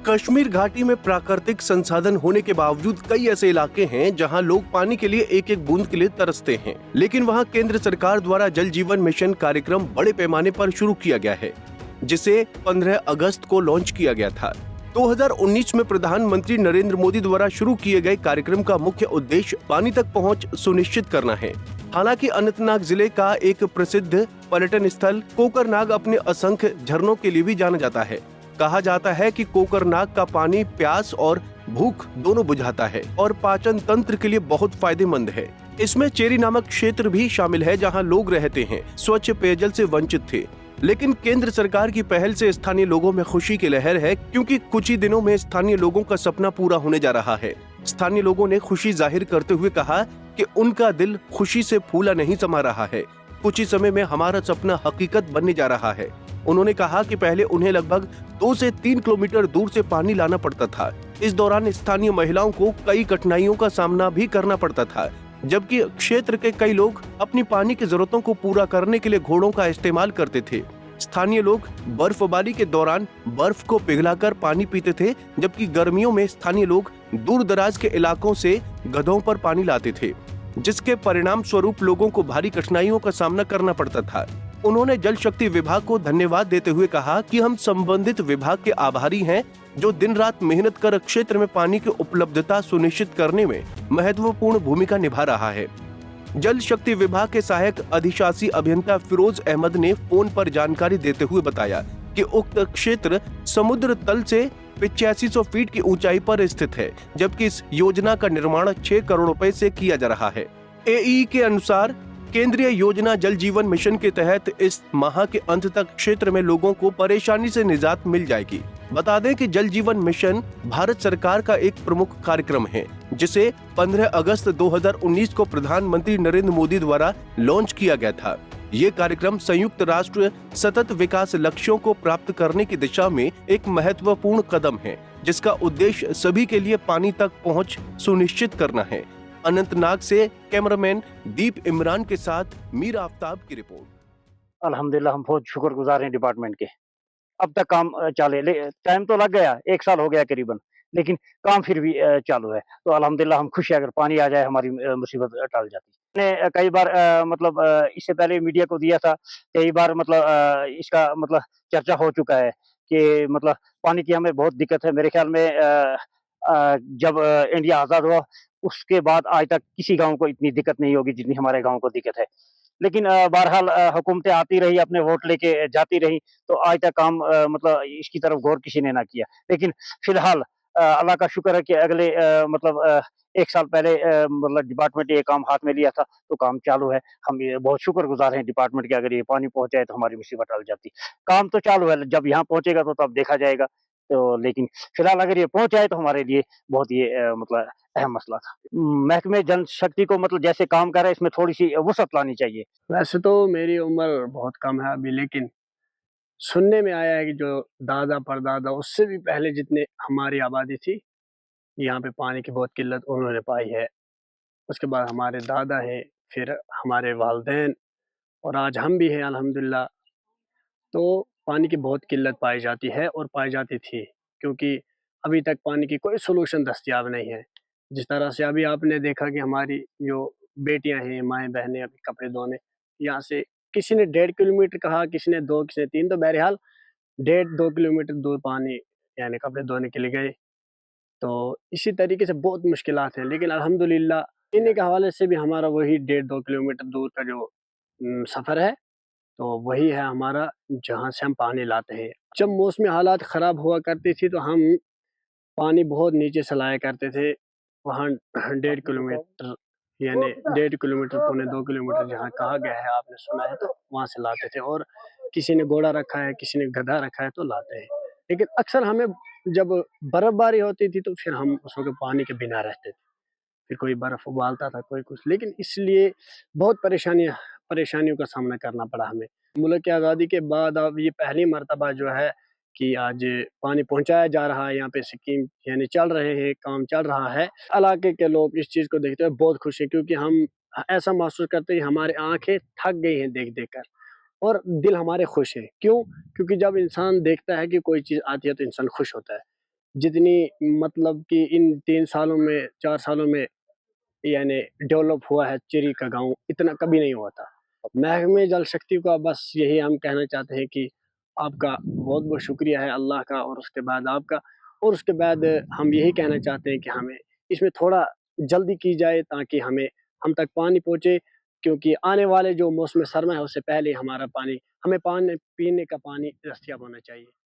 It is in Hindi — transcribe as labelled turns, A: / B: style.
A: कश्मीर घाटी में प्राकृतिक संसाधन होने के बावजूद कई ऐसे इलाके हैं जहां लोग पानी के लिए एक एक बूंद के लिए तरसते हैं, लेकिन वहां केंद्र सरकार द्वारा जल जीवन मिशन कार्यक्रम बड़े पैमाने पर शुरू किया गया है, जिसे 15 अगस्त को लॉन्च किया गया था। 2019 में प्रधानमंत्री नरेंद्र मोदी द्वारा शुरू किए गए कार्यक्रम का मुख्य उद्देश्य पानी तक पहुंच सुनिश्चित करना है। हालांकि अनंतनाग जिले का एक प्रसिद्ध पर्यटन स्थल कोकरनाग अपने असंख्य झरनों के लिए भी जाना जाता है। कहा जाता है कि कोकरनाग का पानी प्यास और भूख दोनों बुझाता है और पाचन तंत्र के लिए बहुत फायदेमंद है। इसमें चेरी नामक क्षेत्र भी शामिल है जहां लोग रहते हैं स्वच्छ पेयजल से वंचित थे, लेकिन केंद्र सरकार की पहल से स्थानीय लोगों में खुशी की लहर है, क्योंकि कुछ ही दिनों में स्थानीय लोगों का सपना पूरा होने जा रहा है। स्थानीय लोगों ने खुशी जाहिर करते हुए कहा कि उनका दिल खुशी से फूला नहीं समा रहा है। कुछ ही समय में हमारा सपना हकीकत बनने जा रहा है। उन्होंने कहा कि पहले उन्हें लगभग 2 से 3 किलोमीटर दूर से पानी लाना पड़ता था। इस दौरान स्थानीय महिलाओं को कई कठिनाइयों का सामना भी करना पड़ता था, जबकि क्षेत्र के कई लोग अपनी पानी की जरूरतों को पूरा करने के लिए घोड़ों का इस्तेमाल करते थे। स्थानीय लोग बर्फबारी के दौरान बर्फ को पिघलाकर पानी पीते थे, जबकि गर्मियों में स्थानीय लोग दूर दराज के इलाकों से गधों पर पानी लाते थे, जिसके परिणाम स्वरूप लोगों को भारी कठिनाइयों का सामना करना पड़ता था। उन्होंने जल शक्ति विभाग को धन्यवाद देते हुए कहा कि हम संबंधित विभाग के आभारी हैं, जो दिन रात मेहनत कर क्षेत्र में पानी की उपलब्धता सुनिश्चित करने में महत्वपूर्ण भूमिका निभा रहा है। जल शक्ति विभाग के सहायक अधिशासी अभियंता फिरोज अहमद ने फोन पर जानकारी देते हुए बताया कि उक्त क्षेत्र समुद्र तल से 8500 फीट की ऊंचाई पर स्थित है, जबकि इस योजना का निर्माण 6 करोड़ रुपए से किया जा रहा है। एई के अनुसार केंद्रीय योजना जल जीवन मिशन के तहत इस माह के अंत तक क्षेत्र में लोगों को परेशानी से निजात मिल जाएगी। बता दें कि जल जीवन मिशन भारत सरकार का एक प्रमुख कार्यक्रम है, जिसे 15 अगस्त 2019 को प्रधानमंत्री नरेंद्र मोदी द्वारा लॉन्च किया गया था। ये कार्यक्रम संयुक्त राष्ट्र सतत विकास लक्ष्यों को प्राप्त करने की दिशा में एक महत्वपूर्ण कदम है, जिसका उद्देश्य सभी के लिए पानी तक पहुंच सुनिश्चित करना है। अनंतनाग से कैमरामैन दीप इमरान के साथ मीर आफ्ताब की रिपोर्ट।
B: अल्हम्दुलिल्लाह हम बहुत शुक्रगुजार हैं डिपार्टमेंट के। अब तक काम टाइम तो लग गया, 1 साल हो गया करीबन, लेकिन काम फिर भी चालू है। तो अल्हम्दुलिल्लाह हम खुश हैं, अगर पानी आ जाए हमारी मुसीबत टल जाती है। मैंने कई बार इससे पहले मीडिया को दिया था, कई बार इसका चर्चा हो चुका है कि पानी की हमें बहुत दिक्कत है। मेरे ख्याल में जब इंडिया आज़ाद हुआ, उसके बाद आज तक किसी गाँव को इतनी दिक्कत नहीं होगी जितनी हमारे गाँव को दिक्कत है। लेकिन बहरहाल हुकूमतें आती रही, अपने वोट लेके जाती रही, तो आज तक काम इसकी तरफ गौर किसी ने ना किया। लेकिन फिलहाल अल्लाह का शुक्र है कि अगले 1 साल पहले डिपार्टमेंट ये काम हाथ में लिया था, तो काम चालू है। हम ये बहुत शुक्रगुज़ार हैं डिपार्टमेंट के, अगर ये पानी पहुँच जाए तो हमारी मुसीबत टल जाती। काम तो चालू है, जब यहाँ पहुँचेगा तो तब देखा जाएगा। तो लेकिन फिलहाल अगर ये पहुँच जाए तो हमारे लिए बहुत ये अहम मसला था। महकमे जल शक्ति को जैसे काम कर रहा है, इसमें थोड़ी-सी वुसअत लानी चाहिए।
C: वैसे तो मेरी उम्र बहुत कम है अभी, लेकिन सुनने में आया है कि जो दादा परदादा उससे भी पहले जितने हमारी आबादी थी, यहाँ पे पानी की बहुत किल्लत उन्होंने पाई है। उसके बाद हमारे दादा हैं, फिर हमारे वालिदैन और आज हम भी हैं अल्हम्दुलिल्लाह। तो पानी की बहुत किल्लत पाई जाती है और पाई जाती थी, क्योंकि अभी तक पानी की कोई सॉल्यूशन दस्तयाब नहीं है। जिस तरह से अभी आपने देखा कि हमारी जो बेटियां हैं, माएँ-बहनें अभी कपड़े धोने यहाँ से किसी ने 1.5 किलोमीटर कहा, किसी ने 2, किसी ने 3, तो बहरहाल 1.5-2 किलोमीटर दूर पानी यानी कपड़े धोने के लिए गए। तो इसी तरीके से बहुत मुश्किलात हैं, लेकिन अल्हम्दुलिल्लाह पीने के हवाले से भी हमारा वही 1.5-2 किलोमीटर दूर का जो सफ़र है, तो वही है हमारा जहाँ से हम पानी लाते हैं। जब मौसमी हालात ख़राब हुआ करती थी तो हम पानी बहुत नीचे से लाया करते थे, वहाँ 1.5 किलोमीटर यानी 1.5 किलोमीटर, पौने 2 किलोमीटर जहाँ कहा गया है आपने सुना है, तो वहाँ से लाते थे। और किसी ने घोड़ा रखा है, किसी ने गधा रखा है, तो लाते हैं। लेकिन अक्सर हमें जब बर्फ़बारी होती थी तो फिर हम उस वक़्त पानी के बिना रहते थे। फिर कोई बर्फ़ उबालता था, कोई कुछ, लेकिन इसलिए बहुत परेशानियों का सामना करना पड़ा हमें। मुल्क की आज़ादी के बाद अब ये पहली मर्तबा जो है कि आज पानी पहुँचाया जा रहा है, यहाँ पे स्कीम यानी चल रहे हैं, काम चल रहा है। इलाके के लोग इस चीज़ को देखते हुए बहुत खुश हैं, क्योंकि हम ऐसा महसूस करते हैं हमारी आँखें थक गई हैं देख-देख कर, और दिल हमारे खुश हैं। क्यों? क्योंकि जब इंसान देखता है कि कोई चीज़ आती है तो इंसान खुश होता है। जितनी मतलब कि इन 3 सालों में 4 सालों में यानी डेवलप हुआ है चिरी का गाँव, इतना कभी नहीं हुआ था। महकमे जल शक्ति को बस यही हम कहना चाहते हैं कि आपका बहुत-बहुत शुक्रिया है अल्लाह का और उसके बाद आपका, और उसके बाद हम यही कहना चाहते हैं कि हमें इसमें थोड़ा जल्दी की जाए ताकि हम तक पानी पहुँचे, क्योंकि आने वाले जो मौसम सरमा है उससे पहले हमारा पानी हमें पानी पीने का पानी दस्तयाब होना चाहिए।